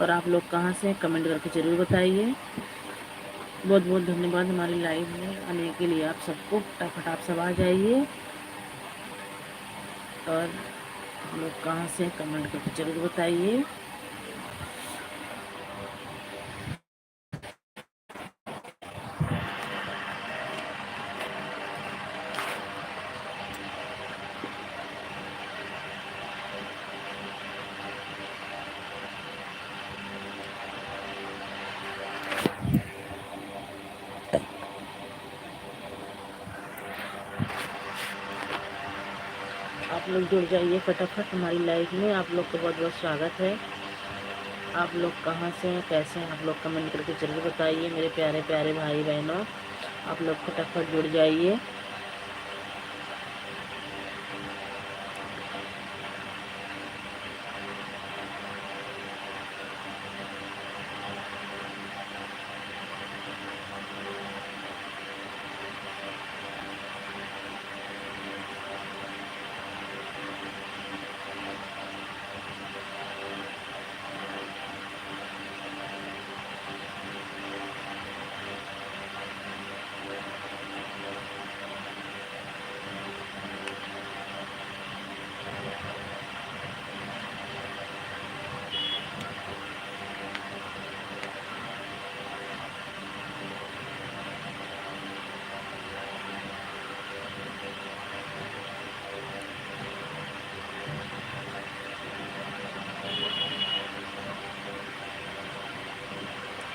और आप लोग कहाँ से हैं कमेंट करके ज़रूर बताइए। बहुत बहुत धन्यवाद हमारी लाइव में आने के लिए आप सबको। फटाफट आप सब आ जाइए। और आप लोग कहाँ से हैं कमेंट करके ज़रूर बताइए। आप लोग जुड़ जाइए फटाफट हमारी लाइव में। आप लोग का बहुत बहुत स्वागत है। आप लोग कहाँ से हैं कैसे हैं आप लोग कमेंट करके ज़रूर बताइए मेरे प्यारे प्यारे भाई बहनों। आप लोग फटाफट जुड़ जाइए।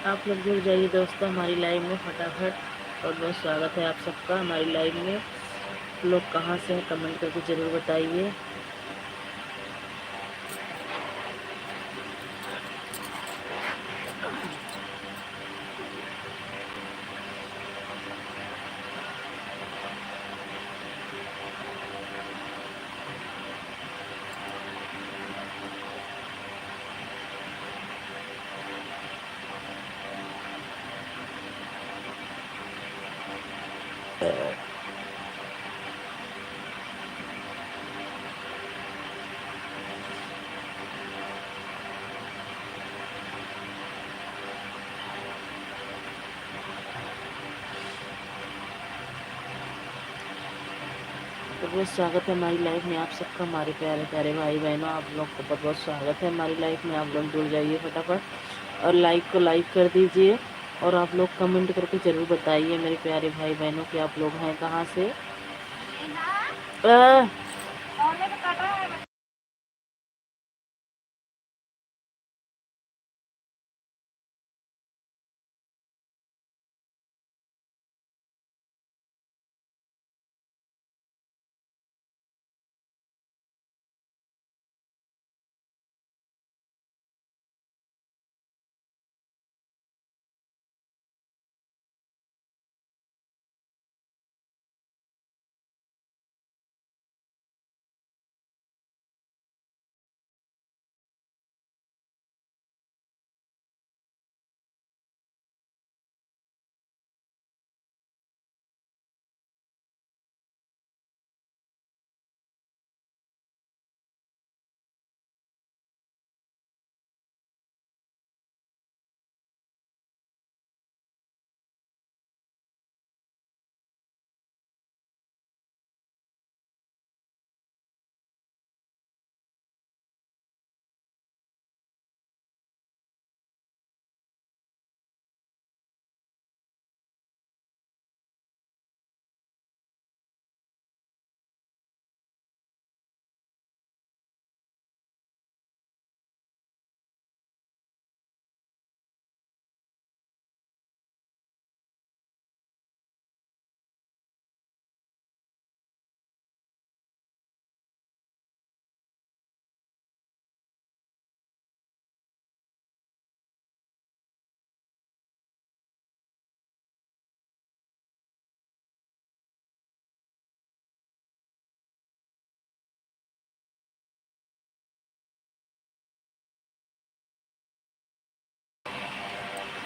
आप लोग जुड़ जाइए दोस्तों हमारी लाइव में फटाफट। बहुत बहुत स्वागत है आप सबका हमारी लाइव में। लोग कहाँ से हैं कमेंट करके ज़रूर बताइए। तो बहुत स्वागत है हमारी लाइफ में आप सबका हमारे प्यारे प्यारे भाई बहनों। आप लोग को बहुत बहुत स्वागत है हमारी लाइफ में। आप लोग जुड़ जाइए फटाफट और लाइक को लाइक कर दीजिए। और आप लोग कमेंट करके ज़रूर बताइए मेरे प्यारे भाई बहनों कि आप लोग हैं कहाँ से।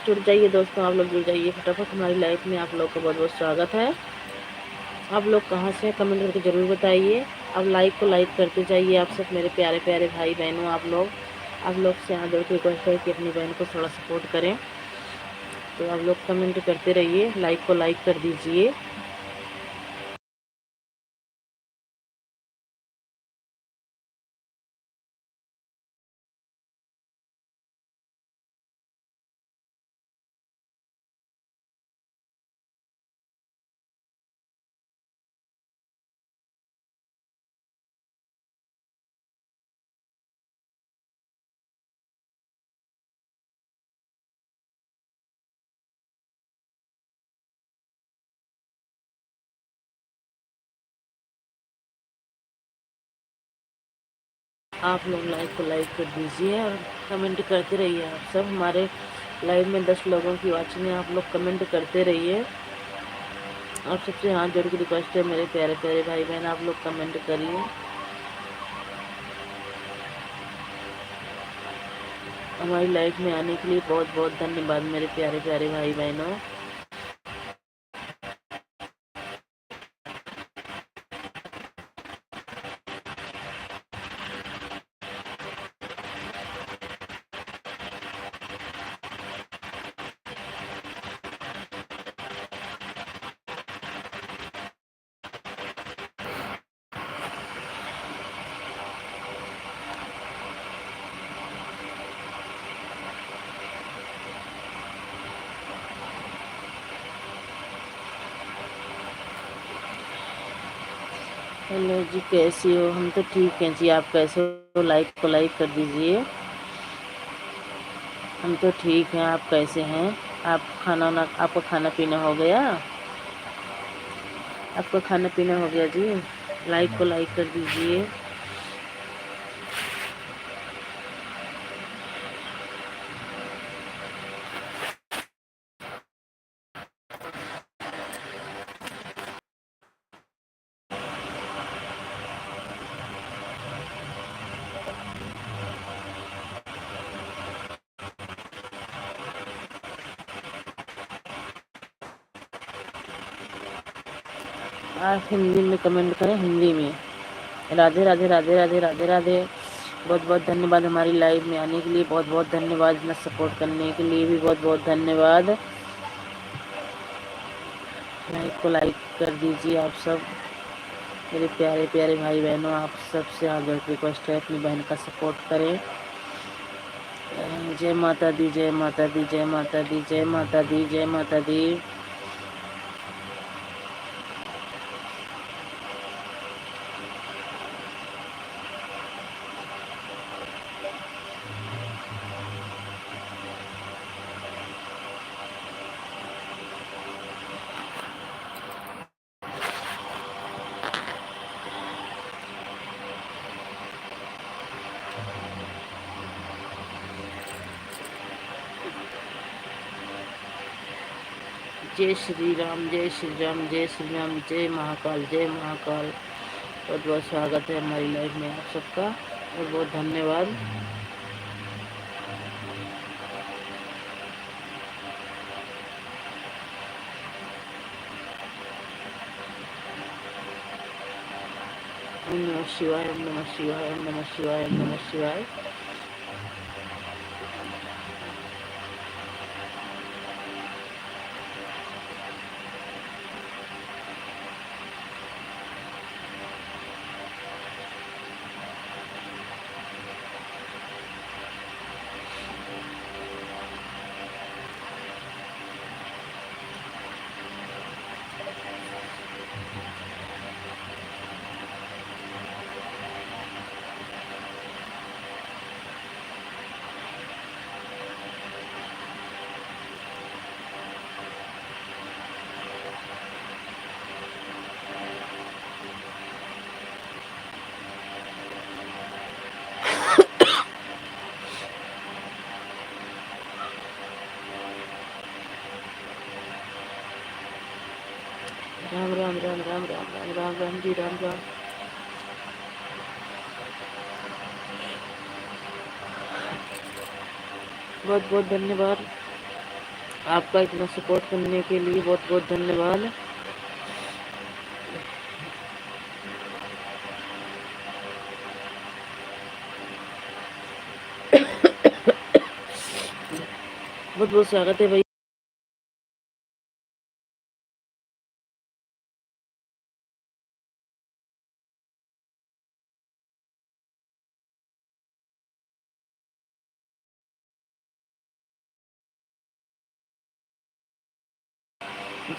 जुड़ जाइए दोस्तों आप लोग जुड़ जाइए फटाफट हमारी लाइफ में। आप लोग का बहुत बहुत स्वागत है। आप लोग कहाँ से हैं कमेंट करके ज़रूर बताइए। अब लाइक को लाइक करते जाइए आप सब मेरे प्यारे प्यारे भाई बहनों। आप लोग आप लोग से हाथ जोड़ के रिक्वेस्ट है कि अपनी बहन को थोड़ा सपोर्ट करें। तो आप लोग कमेंट करते रहिए, लाइक को लाइक कर दीजिए। आप लोग लाइक को लाइक कर दीजिए और कमेंट करते रहिए। आप सब हमारे लाइव में 10 लोगों की वाचिंग है, आप लोग कमेंट करते रहिए। आप सबसे हाथ जोड़ के रिक्वेस्ट है मेरे प्यारे प्यारे भाई बहन, आप लोग कमेंट करिए। हमारी लाइफ में आने के लिए बहुत बहुत धन्यवाद मेरे प्यारे प्यारे भाई बहनों। हेलो जी, कैसी हो? हम तो ठीक हैं जी, आप कैसे हो? लाइक को लाइक कर दीजिए। हम तो ठीक हैं, आप कैसे हैं? आप आपका खाना पीना हो गया? आपका खाना पीना हो गया जी? लाइक को लाइक कर दीजिए। आप हिंदी में कमेंट करें, हिंदी में। राधे राधे राधे राधे राधे राधे। बहुत बहुत धन्यवाद हमारी लाइव में आने के लिए, बहुत बहुत धन्यवाद। इतना सपोर्ट करने के लिए भी बहुत बहुत धन्यवाद। लाइक को लाइक कर दीजिए आप सब मेरे प्यारे प्यारे भाई बहनों। आप सबसे आगे रिक्वेस्ट है अपनी बहन का सपोर्ट करें। जय माता दी, जय माता दी, जय माता दी, जय माता दी, जय माता दी। जय श्री राम, जय श्री राम, जय श्री राम, जय महाकाल, जय महाकाल। बहुत बहुत स्वागत है हमारी लाइफ में आप सबका, बहुत बहुत धन्यवाद। ओम नमः शिवाय, ओम नमः शिवाय, ओम नमः शिवाय, ओम नमः शिवाय। राम राम राम राम राम राम राम राम जी, राम राम। बहुत बहुत धन्यवाद आपका इतना सपोर्ट करने के लिए, बहुत बहुत धन्यवाद। बहुत बहुत स्वागत है भैया।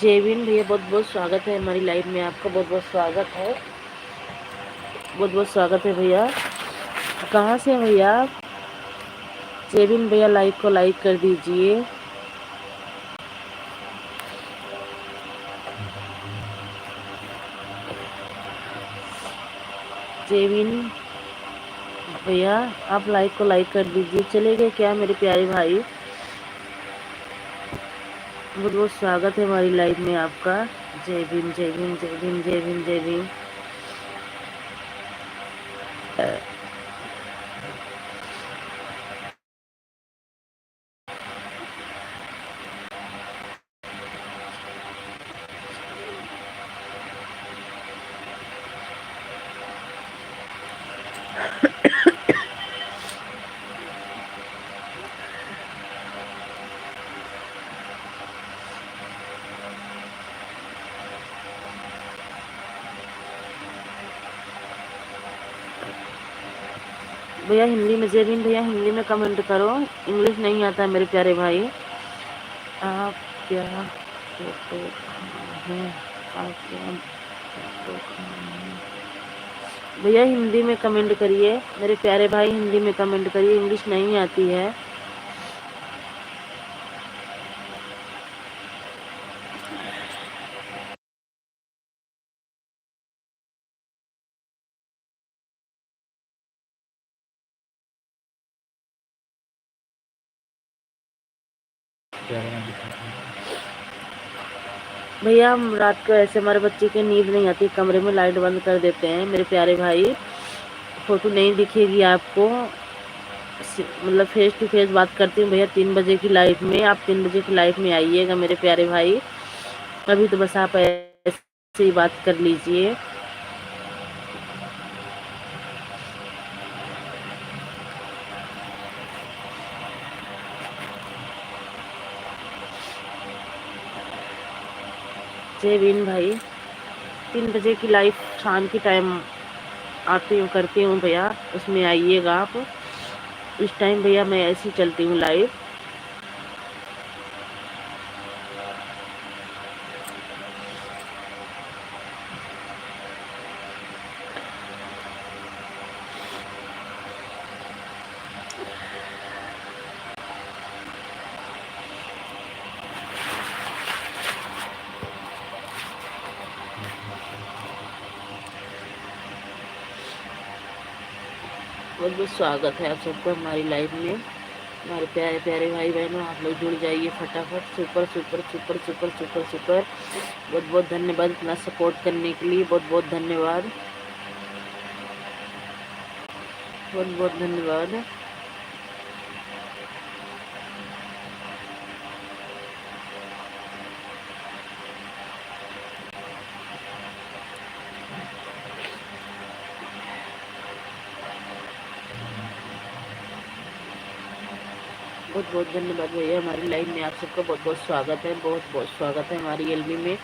जेविन भैया बहुत बहुत स्वागत है हमारी लाइव में, आपका बहुत बहुत स्वागत है, बहुत बहुत स्वागत है भैया। कहाँ से हैं भैया आप? जेविन भैया लाइव को लाइक कर दीजिए। जेविन भैया आप लाइव को लाइक कर दीजिए। चले गए क्या मेरे प्यारे भाई? बहुत बहुत स्वागत है हमारी लाइव में आपका। जय भीम जय भीम जय भीम जय भीम जय भीम। भैया हिंदी में, जेबिन भैया हिंदी में कमेंट करो, इंग्लिश नहीं आता है मेरे प्यारे भाई। आप क्या फोटो हैं? आप क्या फोटो हैं? भैया हिंदी में कमेंट करिए मेरे प्यारे भाई, हिंदी में कमेंट करिए, इंग्लिश नहीं आती है। भैया हम रात को ऐसे, हमारे बच्चे की नींद नहीं आती, कमरे में लाइट बंद कर देते हैं मेरे प्यारे भाई, फोटो नहीं दिखेगी आपको। मतलब फेस टू फेस बात करती हूँ भैया 3 बजे की लाइव में, आप 3 बजे की लाइव में आइएगा मेरे प्यारे भाई। अभी तो बस आप ऐसे ही बात कर लीजिए। जय बीन भाई, 3 बजे की लाइव शाम की टाइम आती हूँ, करती हूँ भैया, उसमें आइएगा आप। इस टाइम भैया मैं ऐसी चलती हूँ लाइव। बहुत बहुत स्वागत है आप सबको हमारी लाइव में। हमारे प्यारे प्यारे भाई बहनों, आप लोग जुड़ जाइए फटाफट। Super super super super super super. बहुत बहुत धन्यवाद इतना सपोर्ट करने के लिए, बहुत बहुत धन्यवाद, बहुत बहुत धन्यवाद। बहुत बहुत धन्यवाद भैया, हमारी लाइव में आप सबका बहुत बहुत स्वागत है, बहुत बहुत स्वागत है हमारी एलबी में।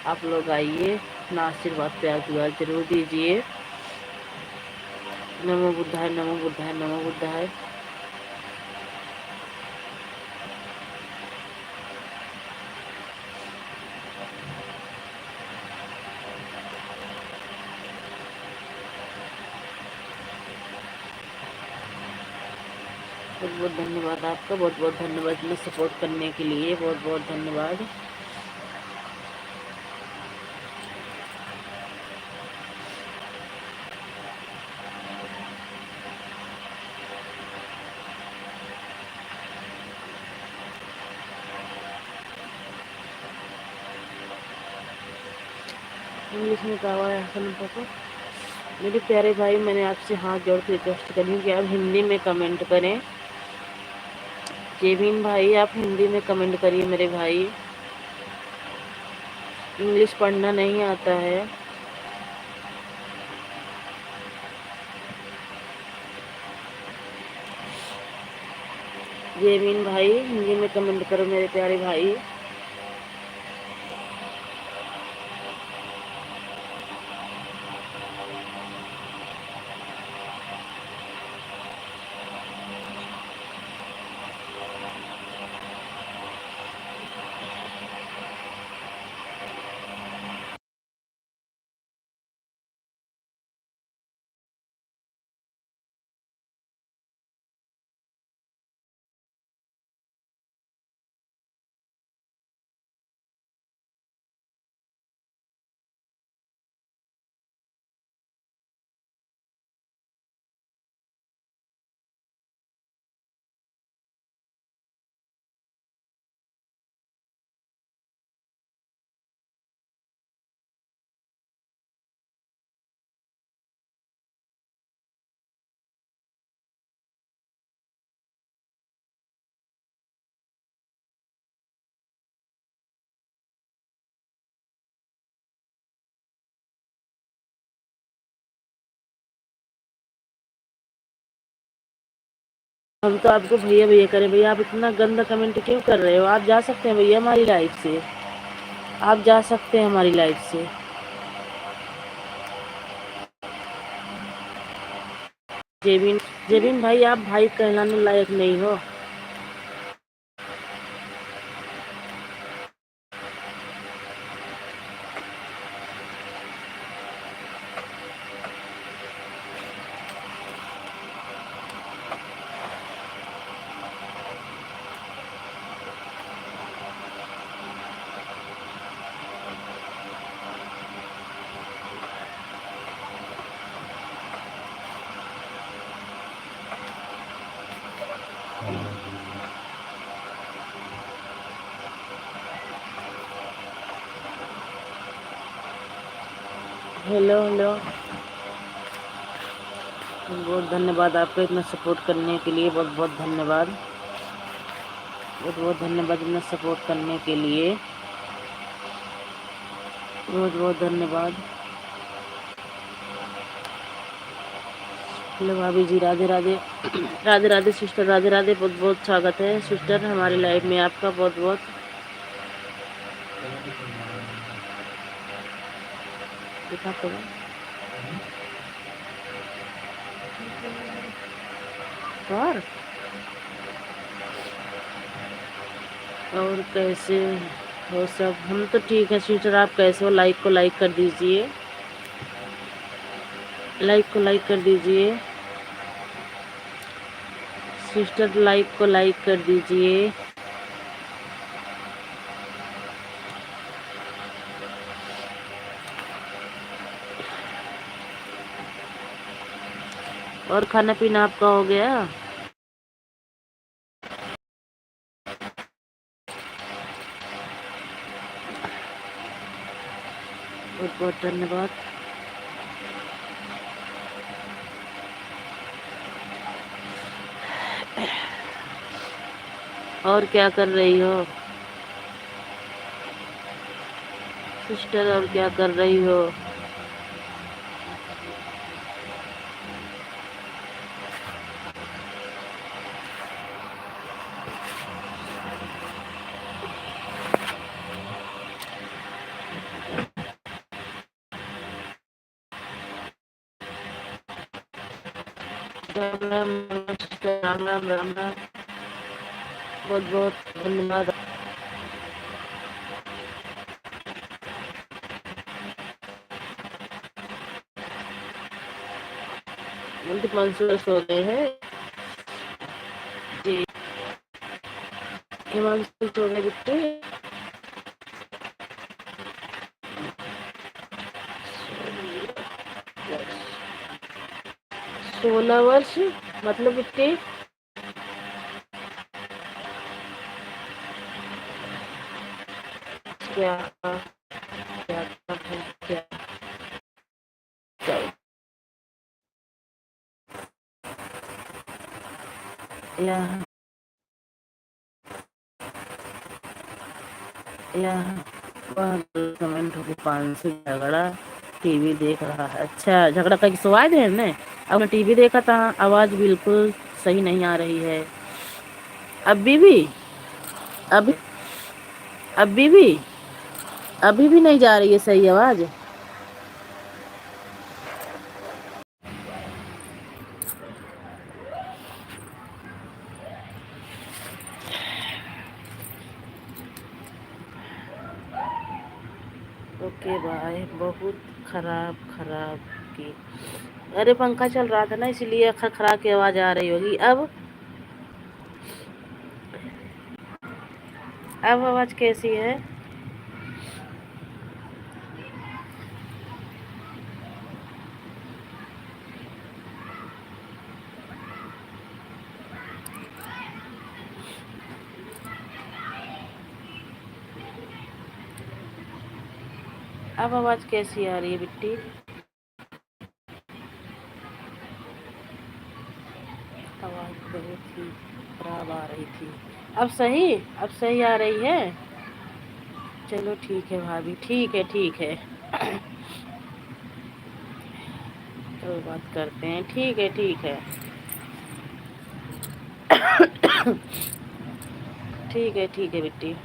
आप लोग आइए, अपना आशीर्वाद प्यार दुआ जरूर दीजिए। नमो बुद्धाय नमो बुद्धाय नमो बुद्धाय। बहुत बहुत धन्यवाद आपका, बहुत बहुत धन्यवाद में सपोर्ट करने के लिए, बहुत बहुत धन्यवाद। इंग्लिश में कहा हुआ है हसन को। मेरे प्यारे भाई, मैंने आपसे हाथ जोड़ के रिक्वेस्ट करी हूँ कि आप हिंदी में कमेंट करें। जेबिन भाई आप हिंदी में कमेंट करिए मेरे भाई, इंग्लिश पढ़ना नहीं आता है। जेमिन भाई हिंदी में कमेंट करो मेरे प्यारे भाई। हम तो आपको भैया भैया करें, भैया आप इतना गंदा कमेंट क्यों कर रहे हो? आप जा सकते हैं भैया हमारी लाइफ से, आप जा सकते हैं हमारी लाइफ से। जेबिन जेबिन भाई आप भाई कहलाने लायक नहीं हो। हेलो हेलो, बहुत धन्यवाद आपका इतना सपोर्ट करने के लिए, बहुत बहुत धन्यवाद, बहुत बहुत धन्यवाद इतना सपोर्ट करने के लिए, बहुत बहुत धन्यवाद। हेलो भाभी जी, राधे राधे। राधे राधे सिस्टर, राधे राधे, बहुत बहुत स्वागत है सिस्टर हमारी लाइफ में आपका, बहुत बहुत। दिखा करो और कैसे हो सब? हम तो ठीक है सिस्टर, आप कैसे हो? लाइक को लाइक कर दीजिए, लाइक को लाइक कर दीजिए सिस्टर, लाइक को लाइक कर दीजिए। और खाना पीना आपका हो गया? बहुत बहुत धन्यवाद। और क्या कर रही हो सिस्टर, और क्या कर रही हो? राम राम सिस्टर, राम राम राम राम, बहुत बहुत धन्यवाद। हिमांशु सो गए हैं जी, हिमांशु सो गए बिट्टे। 16 वर्ष मतलब बिट्टे? क्या क्या क्या क्या यहाँ यहाँ कमेंट हो गया 500 झगड़ा टीवी देख रहा है। अच्छा झगड़ा का सुवाद है ने? अब मैं टीवी देखा था, आवाज बिल्कुल सही नहीं आ रही है। अभी भी अभी अभी भी अभी भी नहीं जा रही है सही आवाज। Okay bye. बहुत खराब खराब की। अरे पंखा चल रहा था ना इसलिए खरखरा की आवाज आ रही होगी। अब आवाज कैसी है? अब आवाज कैसी आ रही है बिट्टी? आवाज बहुत ही खराब आ रही थी। अब सही आ रही है। चलो ठीक है भाभी, ठीक है ठीक है। कल बात करते हैं, ठीक है ठीक है। ठीक है बिट्टी।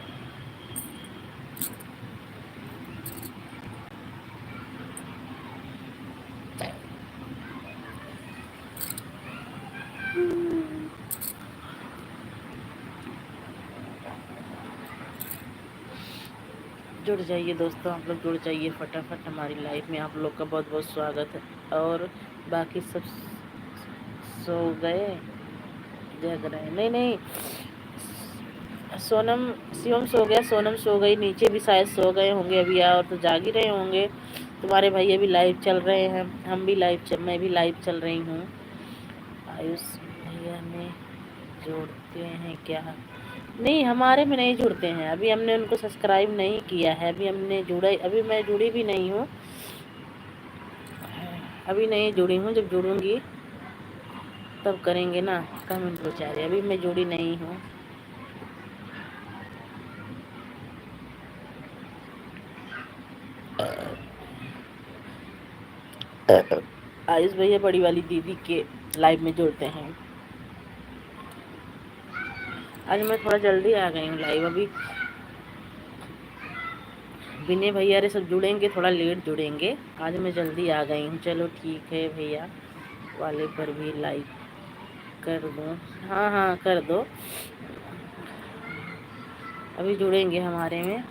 जुड़ जाइए दोस्तों, आप लोग जुड़ जाइए फटाफट हमारी लाइफ में। आप लोग का बहुत बहुत स्वागत है। और बाकी सब सो गए, जग रहे? नहीं नहीं, सोनम शिवम सो गया, सोनम सो गई, नीचे भी शायद सो गए होंगे अभी, और तो जाग ही रहे होंगे। तुम्हारे भैया भी लाइव चल रहे हैं, हम भी मैं भी लाइव चल रही हूँ। आयुष भैया ने जोड़ते हैं क्या? नहीं, हमारे में नहीं जुड़ते हैं। अभी हमने उनको सब्सक्राइब नहीं किया है। अभी हमने जुड़ा, अभी मैं जुड़ी भी नहीं हूँ। अभी नहीं जुड़ी हूँ, जब जुड़ूंगी तब करेंगे ना कमेंट बेचारे। अभी मैं जुड़ी नहीं हूँ। आयुष भैया बड़ी वाली दीदी के लाइव में जुड़ते हैं। आज मैं थोड़ा जल्दी आ गई हूँ लाइव। अभी विनय भैया रे सब जुड़ेंगे, थोड़ा लेट जुड़ेंगे। आज मैं जल्दी आ गई हूँ। चलो ठीक है भैया वाले पर भी लाइक कर दो। हाँ हाँ कर दो। अभी जुड़ेंगे हमारे में।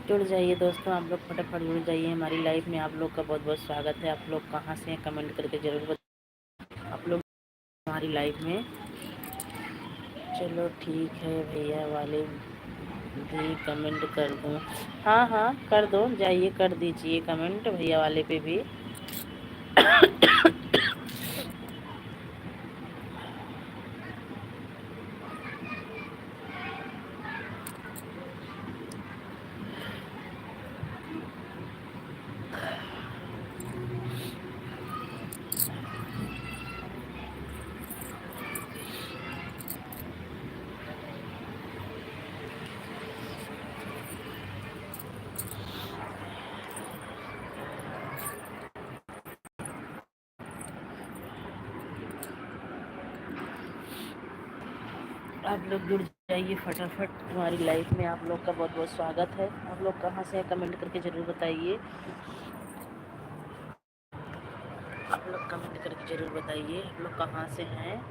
जुड़ जाइए दोस्तों, आप लोग फटाफट जुड़ जाइए हमारी लाइफ में। आप लोग का बहुत बहुत स्वागत है। आप लोग कहाँ से हैं कमेंट करके ज़रूर बताइए। आप लोग हमारी लाइफ में। चलो ठीक है भैया वाले भी कमेंट कर दूँ? हाँ हाँ कर दो, जाइए कर दीजिए कमेंट भैया वाले पे भी। आप लोग जुड़ जाइए फटाफट हमारी लाइफ में। आप लोग का बहुत बहुत स्वागत है। आप लोग कहाँ से हैं कमेंट करके ज़रूर बताइए। आप लोग कमेंट करके ज़रूर बताइए आप लोग कहाँ से हैं।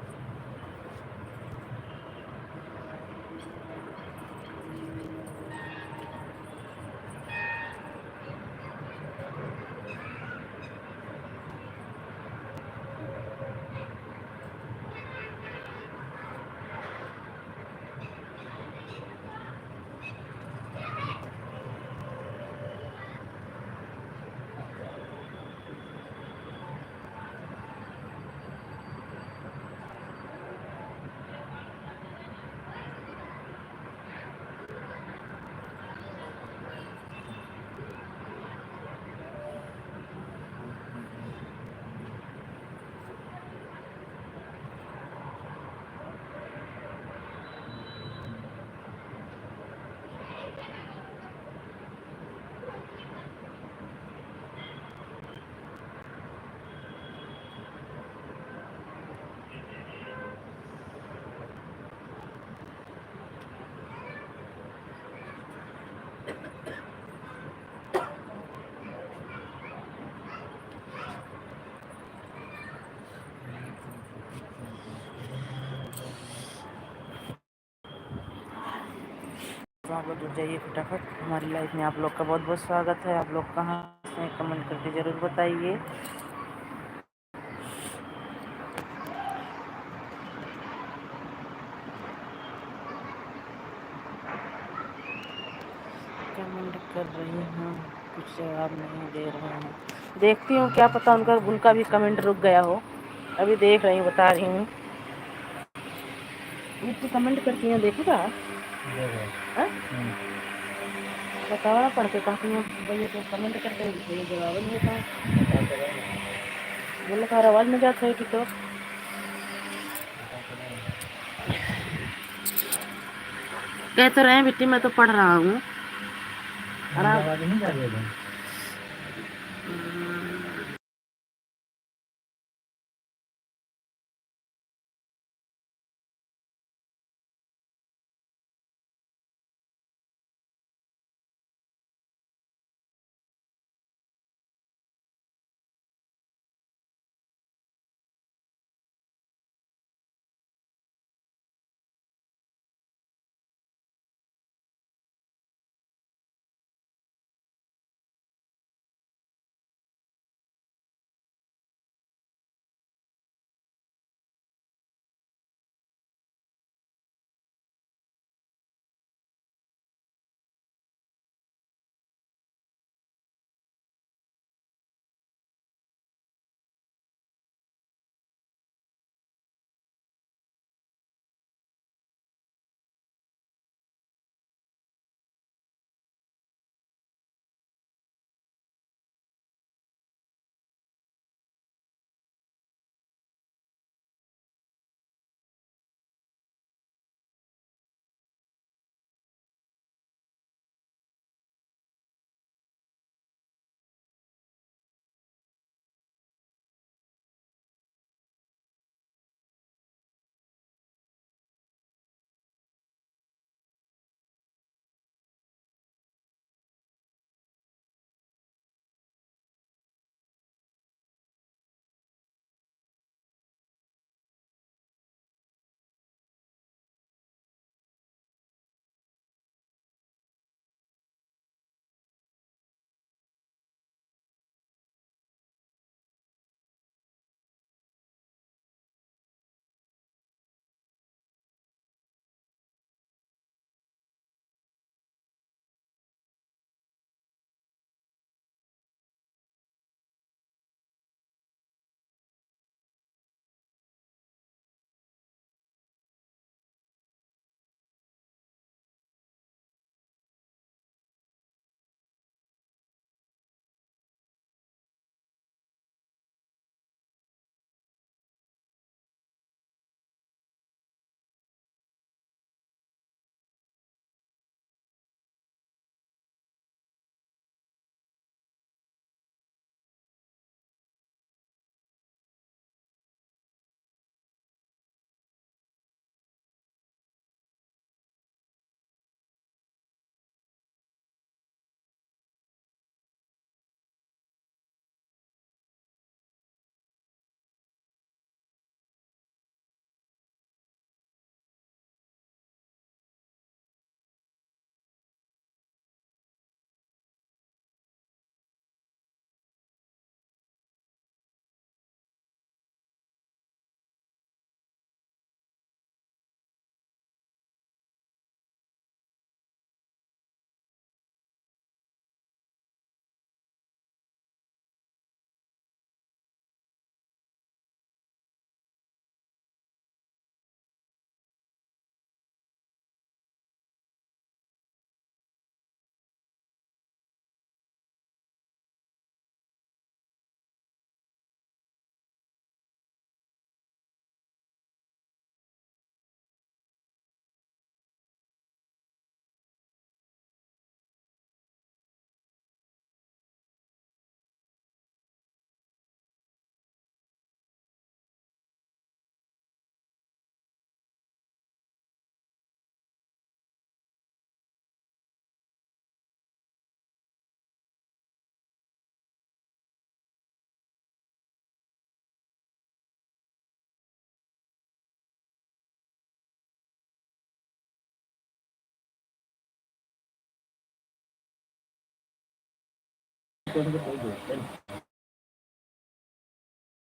आप लोग जुड़ जाइए फटाफट हमारी लाइफ में। आप लोग का बहुत बहुत स्वागत है। आप लोग कहाँ से कमेंट करके ज़रूर बताइए। कमेंट कर रही हूँ, कुछ जवाब नहीं दे रहे हैं। देखती हूँ, क्या पता उनका भी कमेंट रुक गया हो। अभी देख रही हूँ, बता रही हूँ। मुझसे कमेंट करती हैं, देखो का बताओ ना, पढ़ के काफी भैया तो कमेंट करते हैं, भैया जवाब नहीं देता। बोले का आवाज में जाता है कि तो कह तो रहे हैं बेटी, मैं तो पढ़ रहा हूँ। आवाज नहीं जा रही है।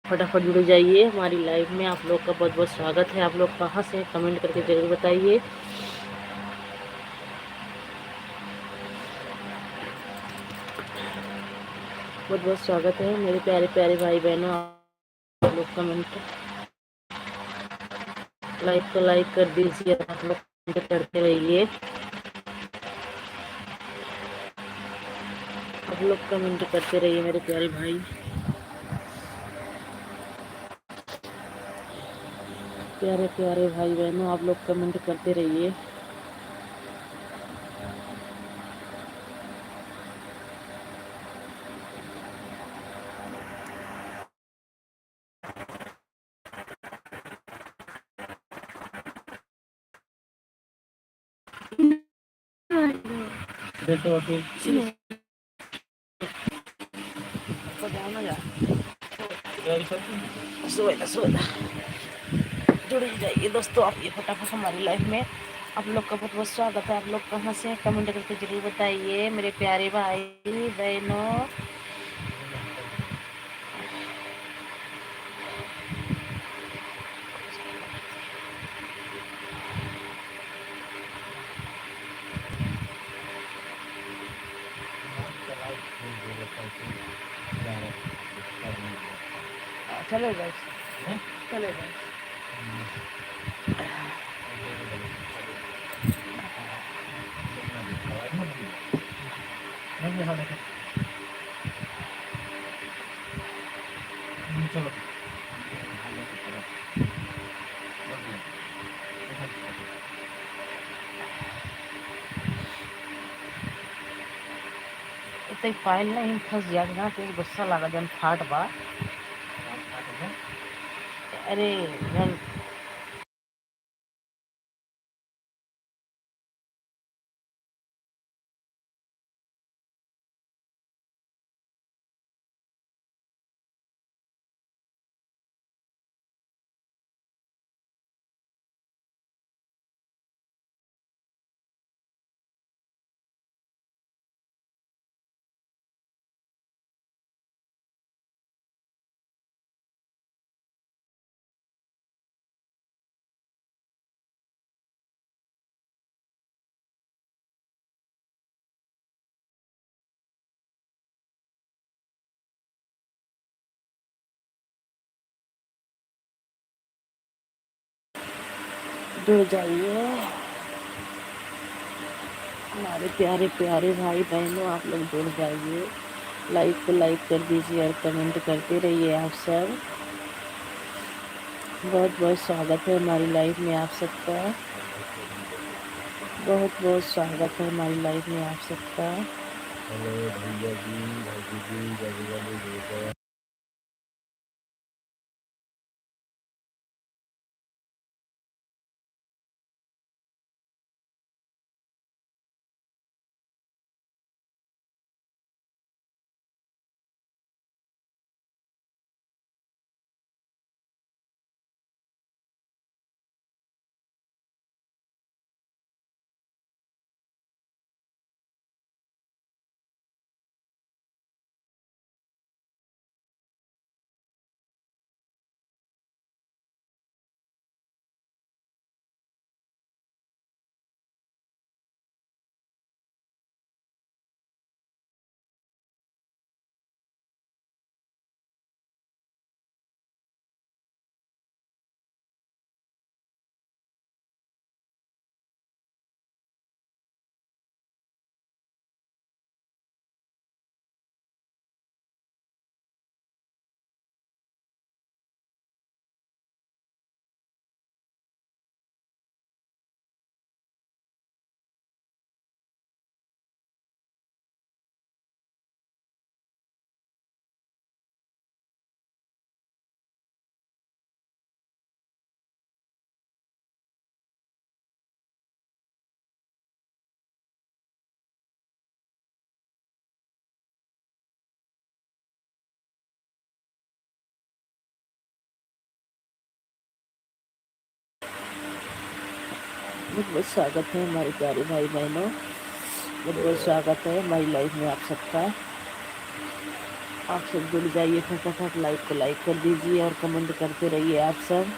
फटाफट जुड़ जाइए हमारी लाइव में। आप लोग का बहुत बहुत स्वागत है। आप लोग कहाँ से कमेंट करके जरूर बताइए। बहुत बहुत स्वागत है मेरे प्यारे प्यारे भाई बहनों। आप लोग कमेंट लाइक कर दीजिए। आप लोग कमेंट करते रहिए। आप लोग कमेंट करते रहिए मेरे प्यारे भाई। प्यारे प्यारे भाई बहनों, आप लोग कमेंट करते रहिए। जुड़ जाइए दोस्तों आप ये फटाफट हमारी लाइफ में। आप लोग का बहुत बहुत स्वागत है। आप लोग कहाँ से कमेंट करके जरूर बताइए मेरे प्यारे भाई बहनों। चलेगा चलेगा। चलो तो फाइल नहीं फंस गया ना तो गुस्सा लगा जन फाट बा। अरे जन जुड़ जाइए हमारे प्यारे प्यारे भाई बहनों। आप लोग जुड़ जाइए। लाइक को लाइक कर दीजिए और कमेंट करते रहिए आप सब। बहुत बहुत स्वागत है हमारी लाइफ में आप सबका। बहुत बहुत स्वागत है हमारी लाइफ में आप सबका। हेलो भैया जी, भाई जी, जल्दी बहुत बहुत स्वागत है हमारे प्यारे भाई बहनों। बहुत बहुत स्वागत है हमारी लाइफ में आप सबका। आप सब जुड़ जाइए फटाफट, लाइक को लाइक कर दीजिए और कमेंट करते रहिए आप सब।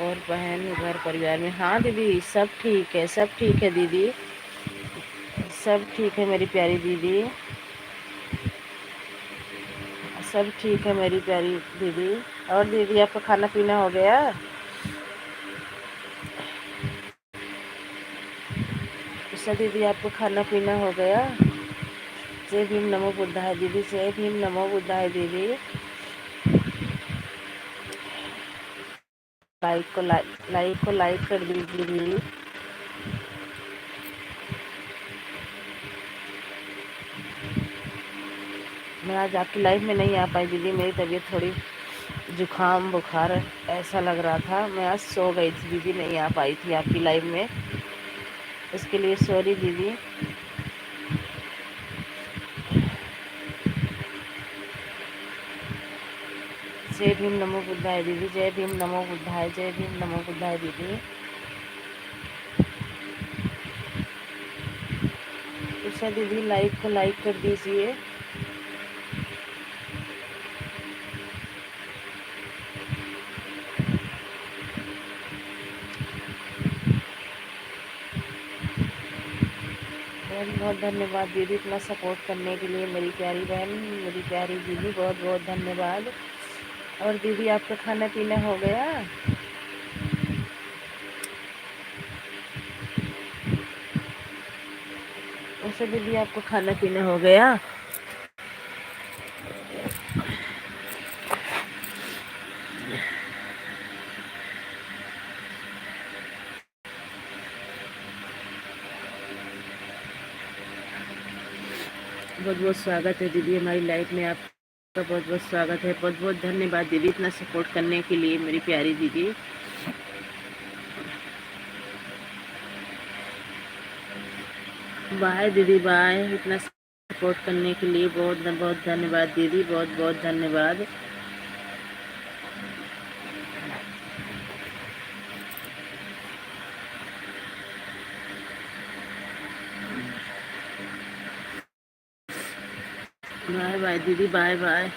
और बहन घर परिवार में, हाँ दीदी सब ठीक है, सब ठीक है दीदी, सब ठीक है मेरी प्यारी दीदी, सब ठीक है मेरी प्यारी दीदी। और दीदी आपका खाना पीना हो गया? उषा दीदी आपको खाना पीना हो गया? जय भीम नमो बुद्धाय दीदी, जय भीम नमो बुद्धाय दीदी। लाइक को लाइक कर दीजिए दीदी। मैं आज आपकी लाइफ में नहीं आ पाई दीदी, मेरी तबीयत थोड़ी जुकाम बुखार ऐसा लग रहा था, मैं आज सो गई थी दीदी, नहीं आ पाई थी आपकी लाइफ में, इसके लिए सॉरी दीदी। जय भीम नमो बुद्धाय दीदी, जय भीम नमो बुद्धाय, जय भीम नमो बुद्धाय दीदी। उषा दीदी लाइक को लाइक कर दीजिए। बहुत बहुत धन्यवाद दीदी इतना सपोर्ट करने के लिए, मेरी प्यारी बहन, मेरी प्यारी दीदी, बहुत बहुत धन्यवाद। और दीदी आपका खाना पीना हो गया? उषा दीदी आपको खाना पीना हो गया? बहुत बहुत स्वागत है दीदी हमारी लाइफ में, आपका बहुत बहुत स्वागत है, बहुत बहुत धन्यवाद दीदी इतना सपोर्ट करने के लिए मेरी प्यारी दीदी। बाय दीदी बाय, इतना सपोर्ट करने के लिए बहुत बहुत धन्यवाद दीदी, बहुत बहुत धन्यवाद। बाय बाय दीदी, बाय बाय।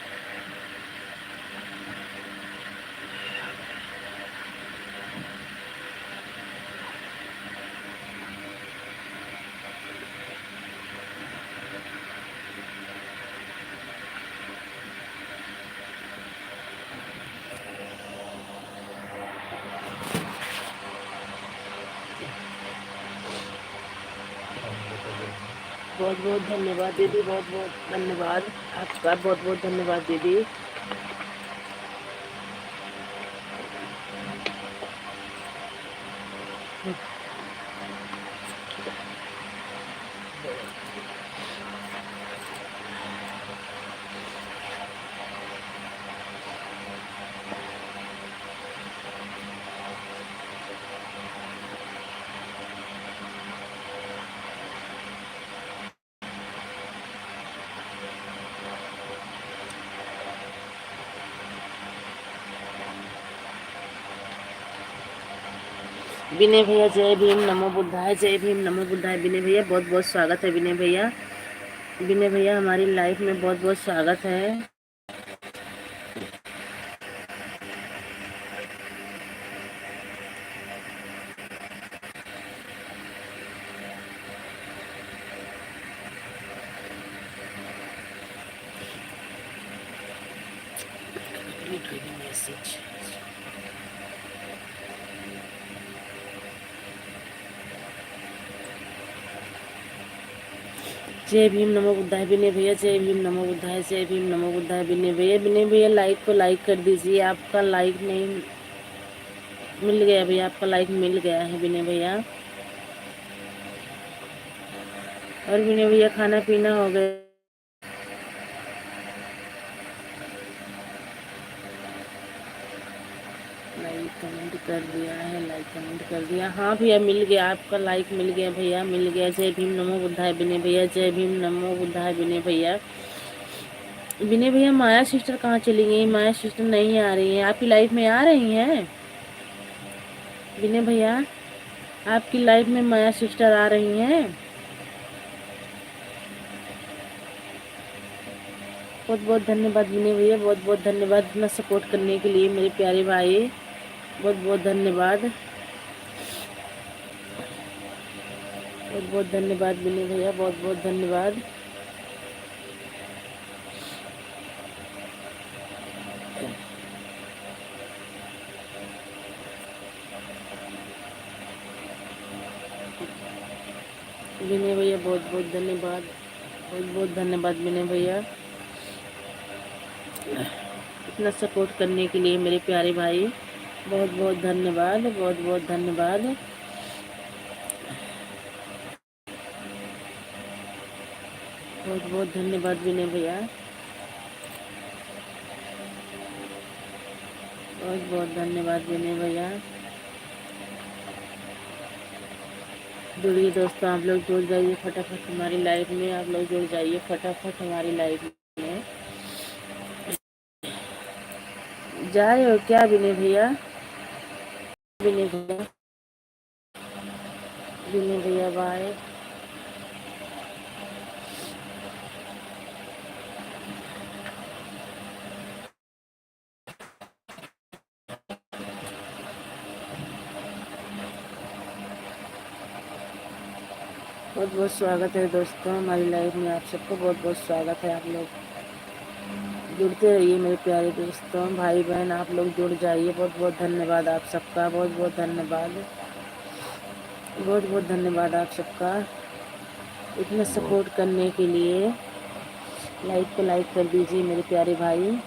बहुत बहुत धन्यवाद दीदी, बहुत बहुत धन्यवाद आपका, बहुत बहुत धन्यवाद दीदी। विनय भैया जय भीम नमो बुद्धाय, जय भीम नमो बुद्धाय। विनय भैया बहुत बहुत स्वागत है, विनय भैया, विनय भैया हमारी लाइफ में बहुत बहुत स्वागत है। मैसेज जय भीम नमो बुद्धाय विनय भैया, जय भीम नमो बुद्धाय, जय भीम नमो बुद्धाय विनय भैया। विनय भैया लाइक को लाइक कर दीजिए, आपका लाइक नहीं मिल गया भैया, आपका लाइक मिल गया है विनय भैया। और विनय भैया खाना पीना हो गया? लाइक कमेंट कर दिया है, लाइक कमेंट कर दिया। हाँ भैया मिल गया, आपका लाइक मिल गया भैया, मिल गया। जय भीम नमो बुद्धाय विनय भैया, जय भीम नमो बुद्धाय विनय भैया। विनय भैया माया सिस्टर कहाँ चली गई? माया सिस्टर नहीं आ रही हैं, आपकी लाइफ में आ रही हैं विनय भैया? आपकी लाइफ में माया सिस्टर आ रही हैं? बहुत बहुत धन्यवाद विनय भैया, बहुत बहुत धन्यवाद इतना सपोर्ट करने के लिए मेरे प्यारे भाई, बहुत बहुत धन्यवाद, बहुत बहुत धन्यवाद विनय भैया, बहुत बहुत धन्यवाद। विनय भैया बहुत बहुत धन्यवाद, बहुत बहुत धन्यवाद विनय भैया इतना सपोर्ट करने के लिए मेरे प्यारे भाई, बहुत बहुत धन्यवाद, बहुत बहुत धन्यवाद। बहुत बहुत धन्यवाद विनय भैया, बहुत बहुत धन्यवाद विनय भैया। जुड़िए दोस्तों, आप लोग जुड़ जाइए फटाफट हमारी लाइफ में, आप लोग जुड़ जाइए फटाफट हमारी लाइफ में। जाए हो क्या विनय भैया? विनय भैया, विनय भैया बाय। बहुत बहुत स्वागत है दोस्तों हमारी लाइफ में, आप सबको बहुत बहुत स्वागत है। आप लोग जुड़ते रहिए मेरे प्यारे दोस्तों, भाई बहन आप लोग जुड़ जाइए। बहुत बहुत धन्यवाद आप सबका, बहुत बहुत धन्यवाद, बहुत बहुत धन्यवाद आप सबका इतना सपोर्ट करने के लिए। लाइक को लाइक कर दीजिए मेरे प्यारे भाई।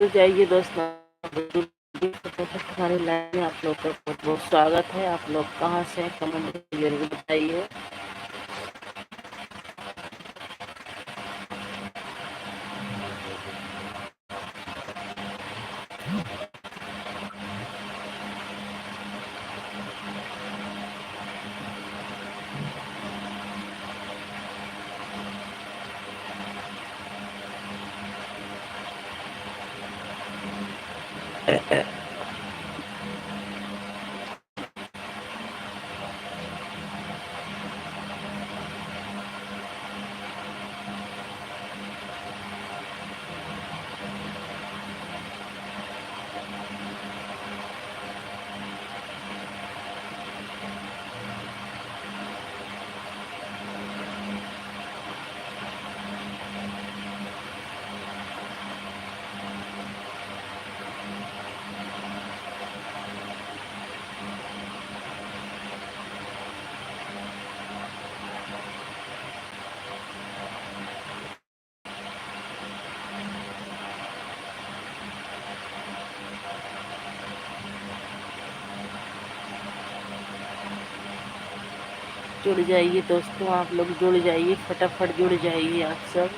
जुड़ जाइए दोस्तों, हमारे लाइव में आप लोग का बहुत बहुत स्वागत है। आप लोग कहाँ से कमेंट जरूर बताइए। जुड़ जाइए दोस्तों, आप लोग जुड़ जाइए फटाफट, जुड़ जाइए आप सब।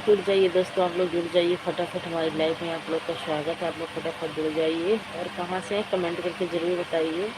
जुड़ जाइए दोस्तों, आप लोग जुड़ जाइए फटाफट हमारी लाइफ में, आप लोग का स्वागत है। आप लोग फटाफट जुड़ जाइए और कहाँ से हैं कमेंट करके ज़रूर बताइए।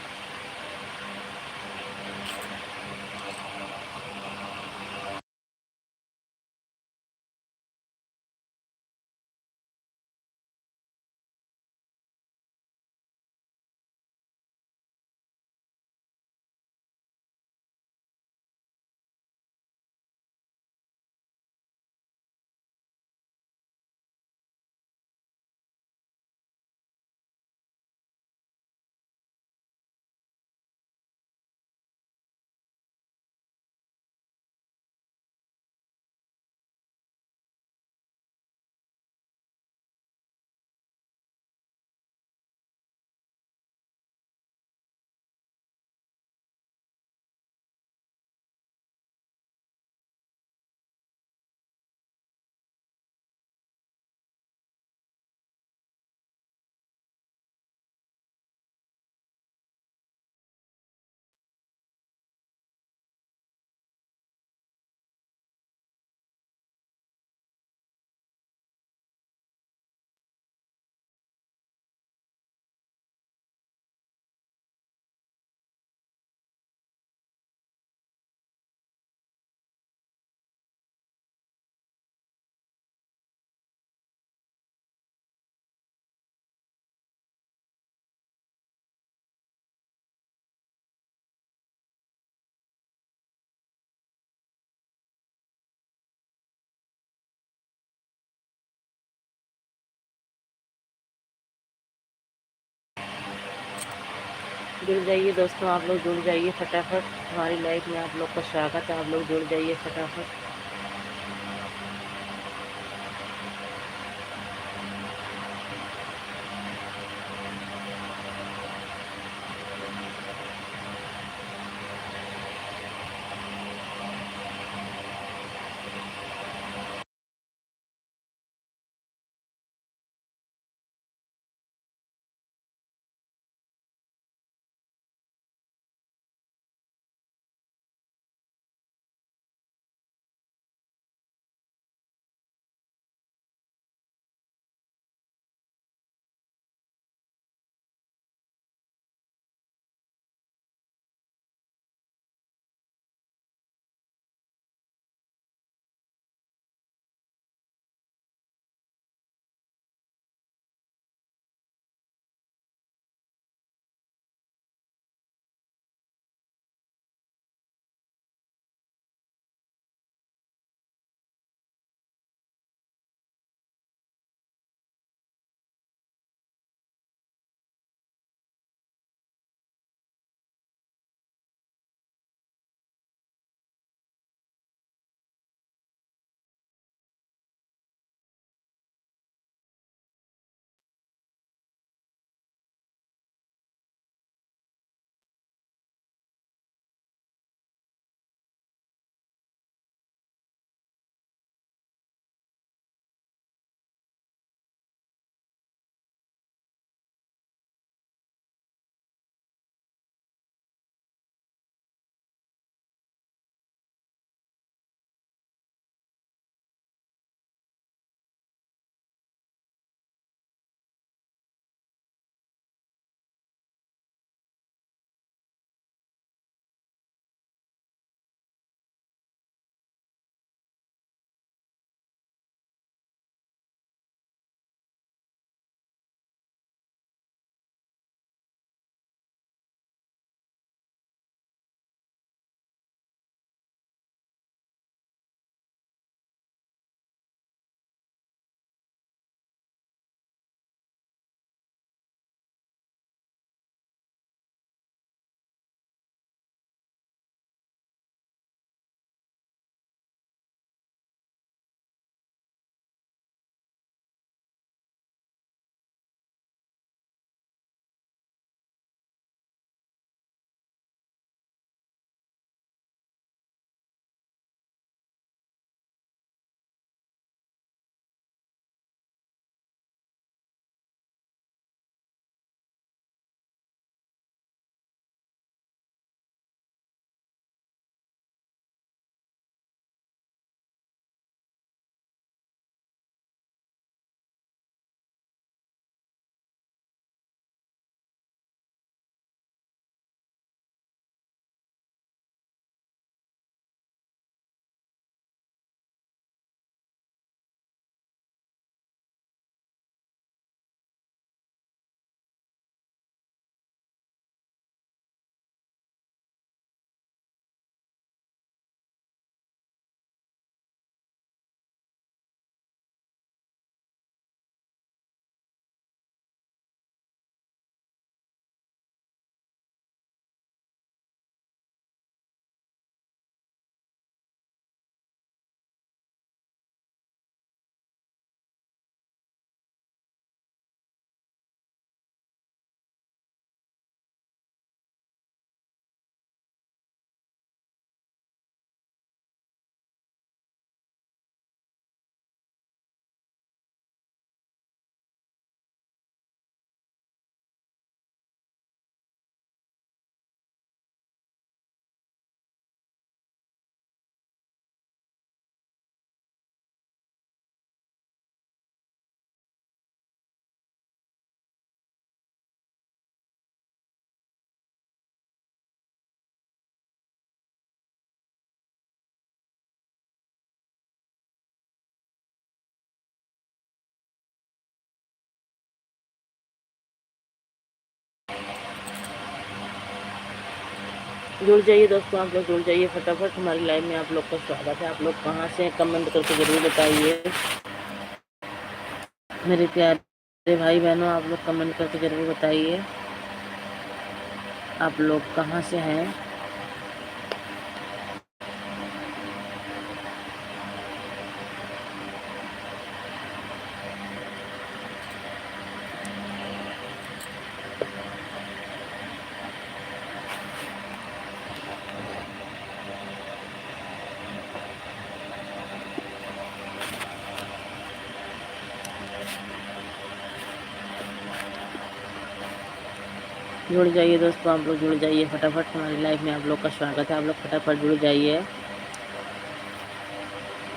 जुड़ जाइए दोस्तों, आप लोग जुड़ जाइए फटाफट हमारी लाइफ में, आप लोग का स्वागत है। आप लोग जुड़ जाइए फटाफट। जुड़ जाइए दोस्तों, आप लोग जुड़ जाइए फटाफट, हमारी लाइव में आप लोग का स्वागत है। आप लोग कहाँ से हैं कमेंट करके ज़रूर बताइए मेरे प्यारे भाई बहनों, आप लोग कमेंट करके ज़रूर बताइए आप लोग कहाँ से हैं। जुड़ जाइए दोस्तों, आप लोग जुड़ जाइए फटाफट, हमारी लाइव में आप लोग का स्वागत है। आप लोग फटाफट जुड़ जाइए,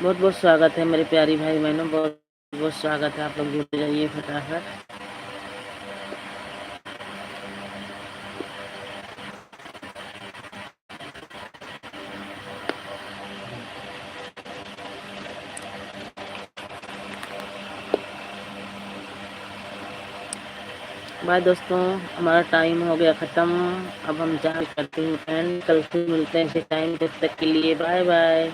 बहुत बहुत स्वागत है मेरे प्यारी भाई बहनों, बहुत बहुत स्वागत है। आप लोग जुड़ जाइए फटाफट। बाय दोस्तों, हमारा टाइम हो गया ख़त्म, अब हम जा करते हैं फ्रेंड, कल फिर मिलते हैं इसी टाइम, तब तक के लिए बाय बाय।